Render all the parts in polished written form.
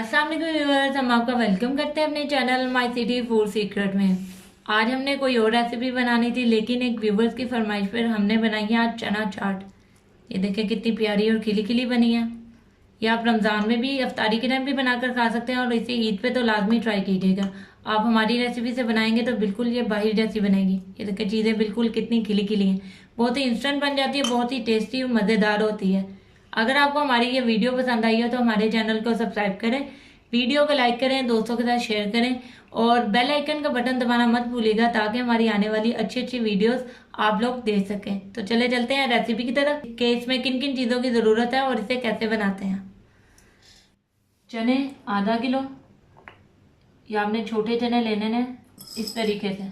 अस्सलाम वालेकुम व्यूअर्स, हम आपका वेलकम करते हैं अपने channel my city food secret में। आज हमने कोई और रेसिपी बनानी थी, लेकिन एक व्यूअर्स की फरमाइश पर हमने बनाई है आज चना चाट। ये देखिए कितनी प्यारी और खिली खिली बनी है। ये आप रमज़ान में भी इफ्तारी के टाइम भी बनाकर खा सकते हैं और इसे ईद पे तो लाजमी ट्राई कीजिएगा। आप हमारी रेसिपी से बनाएंगे तो बिल्कुल ये बाहर जैसी बनेगी। ये देखिए चीज़ें बिल्कुल कितनी खिली खिली हैं, बहुत ही इंस्टेंट बन जाती है, बहुत ही टेस्टी और मज़ेदार होती है। अगर आपको हमारी ये वीडियो पसंद आई हो तो हमारे चैनल को सब्सक्राइब करें, वीडियो को लाइक करें, दोस्तों के साथ शेयर करें और बेल आइकन का बटन दबाना मत भूलिएगा ताकि हमारी आने वाली अच्छी अच्छी वीडियोस आप लोग देख सकें। तो चले चलते हैं रेसिपी की तरफ कि इसमें किन किन चीज़ों की ज़रूरत है और इसे कैसे बनाते हैं। चने आधा किलो, या आपने छोटे चने लेने हैं इस तरीके से,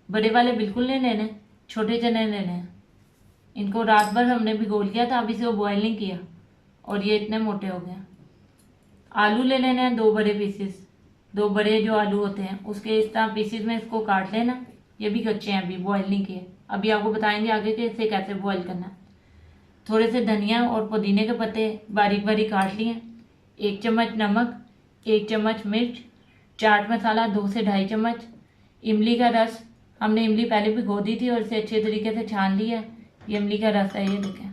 बड़े वाले बिल्कुल नहीं लेने, छोटे चने लेने हैं। इनको रात भर हमने भिगो लिया था, अभी से वो बॉयल नहीं किया और ये इतने मोटे हो गए। आलू ले लेने हैं दो बड़े पीसेस, दो बड़े जो आलू होते हैं उसके इस तरह पीसेस में इसको काट लेना। ये भी कच्चे हैं, अभी बॉयल नहीं किए, अभी आपको बताएंगे आगे कि इसे कैसे बॉयल करना है। थोड़े से धनिया और पुदीने के पत्ते बारीक बारीक काट लिए, 1 चम्मच नमक, 1 चम्मच मिर्च, चाट मसाला 2 से ढाई चम्मच, इमली का रस। हमने इमली पहले भिगो दी थी और इसे अच्छे तरीके से छान लिया है। ये इमली का रस है, ये देखें।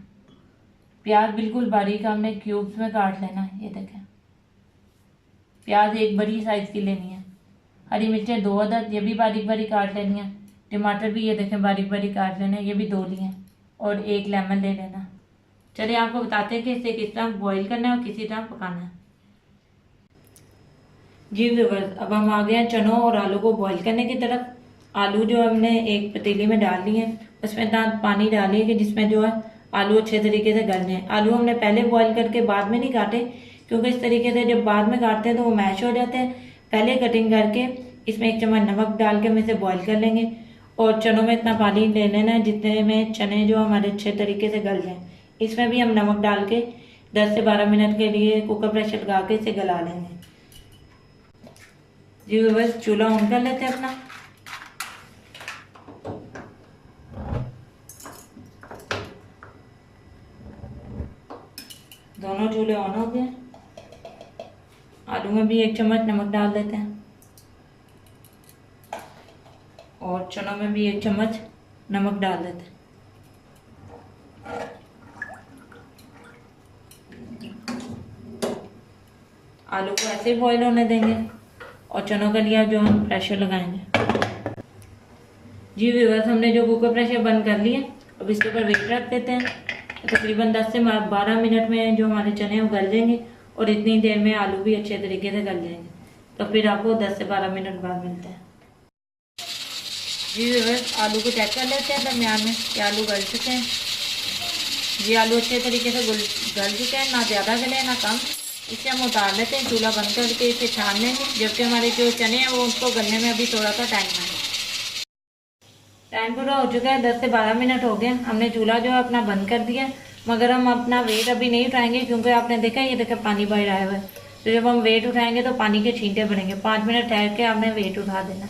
प्याज बिल्कुल बारीक हमने क्यूब्स में काट लेना है, ये देखें। प्याज एक बड़ी साइज की लेनी है। हरी मिर्चें 2 अदद, ये भी बारीक बारीक काट लेनी है। टमाटर भी ये देखें बारीक बारीक काट लेने, ये भी 2 लिए हैं और 1 लेमन ले लेना। चलिए आपको बताते हैं कि इसे किस तरह बॉईल करना है और किसी तरह पकाना है। जी व्यूअर्स, अब हम आ गए हैं चनों और आलू को बॉईल करने की तरफ। आलू जो हमने एक पतीली में डाल लिए हैं, उसमें इतना पानी डालिए कि जिसमें जो है आलू अच्छे तरीके से गल जाए। आलू हमने पहले बॉईल करके बाद में नहीं काटे, क्योंकि इस तरीके से जब बाद में काटते हैं तो वो मैश हो जाते हैं। पहले कटिंग करके इसमें 1 चम्मच नमक डाल के हम इसे बॉईल कर लेंगे और चनों में इतना पानी ले लेना है जितने में चने जो हमारे अच्छे तरीके से गल जाएं। इसमें भी हम नमक डाल के 10 से 12 मिनट के लिए कुकर प्रेशर लगा के इसे गला लेंगे। जी बस चूल्हा ऑन कर लेते हैं अपना। दोनों चूल्हे ऑन हो गए। आलू में भी 1 चम्मच नमक डाल देते हैं और चनों में भी 1 चम्मच नमक डाल देते हैं। आलू को ऐसे ही बॉईल होने देंगे और चनों के लिए जो हम प्रेशर लगाएंगे। जी व्यूअर्स, हमने जो कुकर प्रेशर बंद कर लिया, अब इसके ऊपर वेट रख देते हैं। तकरीबन 10 से 12 मिनट में जो हमारे चने वो गल जाएंगे और इतनी देर में आलू भी अच्छे तरीके से गल जाएंगे। तो फिर आपको 10 से 12 मिनट बाद मिलते हैं। जी व्यूअर्स, आलू को चेक कर लेते हैं दरमियान में कि आलू गल चुके हैं। जी आलू अच्छे तरीके से गल चुके हैं, ना ज़्यादा गले ना कम। इसे हम उतार लेते हैं, चूल्हा बंद करके इसे छान लेंगे, जबकि हमारे जो चने हैं वो उसको गलने में अभी थोड़ा सा टाइम है। टाइम पूरा हो चुका है, 10 से 12 मिनट हो गए। हमने चूल्हा जो है अपना बंद कर दिया, मगर हम अपना वेट अभी नहीं उठाएंगे क्योंकि आपने देखा ये देखा पानी बाहर आया हुआ है। तो जब हम वेट उठाएंगे तो पानी के छींटे पड़ेंगे। 5 मिनट ठहर के आपने वेट उठा देना।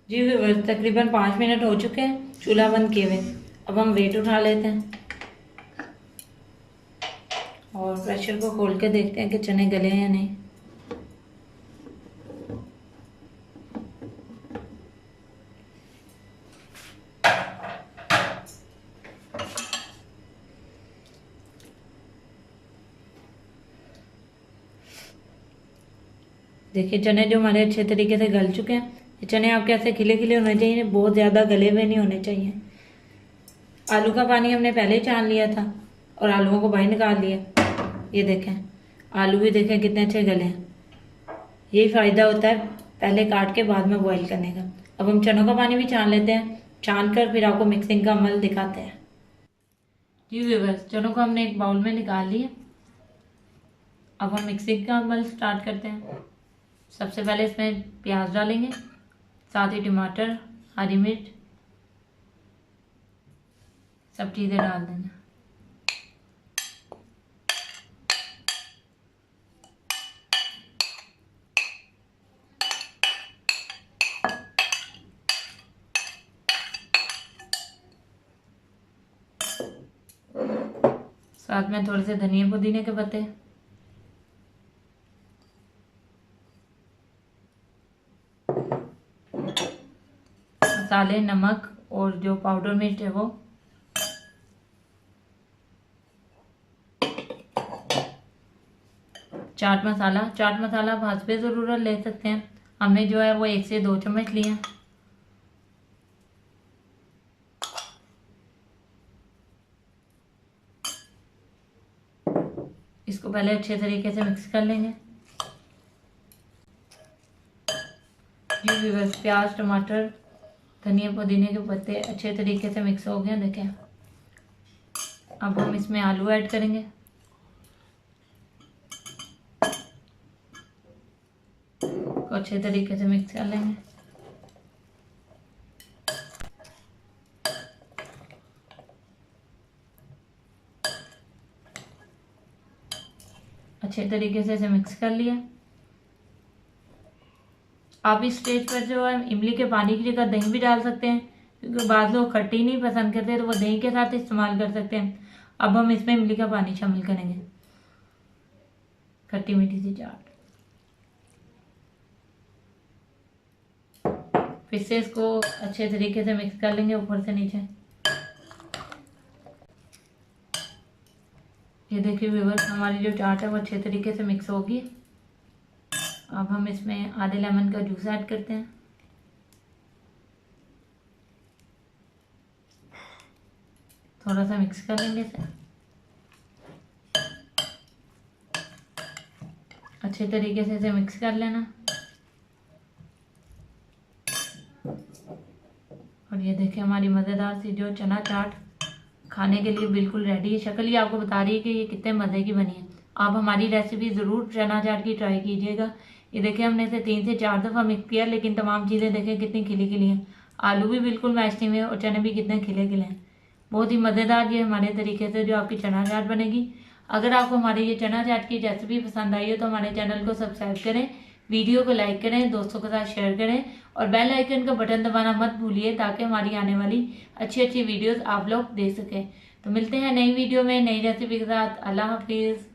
जी तकरीबन 5 मिनट हो चुके हैं चूल्हा बंद किए हुए। अब हम वेट उठा लेते हैं और प्रेशर को खोल के देखते हैं कि चने गले हैं या नहीं। देखिए चने जो हमारे अच्छे तरीके से गल चुके हैं। ये चने आपके ऐसे खिले खिले होने चाहिए, बहुत ज़्यादा गले हुए नहीं होने चाहिए। आलू का पानी हमने पहले छान लिया था और आलूओं को बाहर निकाल लिया। ये देखें आलू भी देखें कितने अच्छे गले हैं। यही फ़ायदा होता है पहले काट के बाद में बॉईल करने का। अब हम चनों का पानी भी छान लेते हैं, छान कर फिर आपको मिक्सिंग का अमल दिखाते हैं। जी व्यूअर्स, चनों को हमने एक बाउल में निकाल लिया। अब हम मिक्सिंग का अमल स्टार्ट करते हैं। सबसे पहले इसमें प्याज डालेंगे, साथ ही टमाटर, हरी मिर्च, सब चीज़ें डाल देना। साथ में थोड़े से धनिया पुदीने के पत्ते, मसाले, नमक और जो पाउडर मिर्च है वो। चाट मसाला, चाट मसाला आप हस्बे ज़रूरत ले सकते हैं। हमने जो है वो 1 से 2 चम्मच लिए हैं। इसको पहले अच्छे तरीके से मिक्स कर लेंगे। जी व्यूअर्स, प्याज, टमाटर, धनिया, पुदीने के पत्ते अच्छे तरीके से मिक्स हो गए हैं। देखें, अब हम इसमें आलू ऐड करेंगे। को अच्छे तरीके से मिक्स कर लेंगे। अच्छे तरीके से इसे मिक्स कर लिया। आप इस स्टेज पर जो है इमली के पानी की जगह दही भी डाल सकते हैं, क्योंकि बाद लोग खट्टी नहीं पसंद करते तो वो दही के साथ इस्तेमाल कर सकते हैं। अब हम इसमें इमली का पानी शामिल करेंगे। खट्टी मीठी सी चाट। फिर से इसको अच्छे तरीके से मिक्स कर लेंगे ऊपर से नीचे। ये देखिए व्यूअर्स, हमारी जो चाट है वो अच्छे तरीके से मिक्स होगी। अब हम इसमें आधे लेमन का जूस ऐड करते हैं। थोड़ा सा मिक्स कर लेंगे इसे अच्छे तरीके से। इसे मिक्स कर लेना। और ये देखिए हमारी मज़ेदार सी जो चना चाट खाने के लिए बिल्कुल रेडी है। शक्ल ही आपको बता रही है कि ये कितने मज़े की बनी है। आप हमारी रेसिपी ज़रूर चना चाट की ट्राई कीजिएगा। ये देखिए हमने इसे 3 से 4 दफ़ा मिक्स किया, लेकिन तमाम चीज़ें देखें कितनी खिली खिली हैं। आलू भी बिल्कुल मैश नहीं हुए और चने भी कितने खिले खिले हैं। बहुत ही मज़ेदार ये हमारे तरीके से जो आपकी चना चाट बनेगी। अगर आपको हमारी ये चना चाट की रेसिपी पसंद आई हो तो हमारे चैनल को सब्सक्राइब करें, वीडियो को लाइक करें, दोस्तों के साथ शेयर करें और बेल आइकन का बटन दबाना मत भूलिए, ताकि हमारी आने वाली अच्छी अच्छी वीडियोस आप लोग देख सकें। तो मिलते हैं नई वीडियो में नई रेसिपी के साथ। अल्लाह हाफिज़।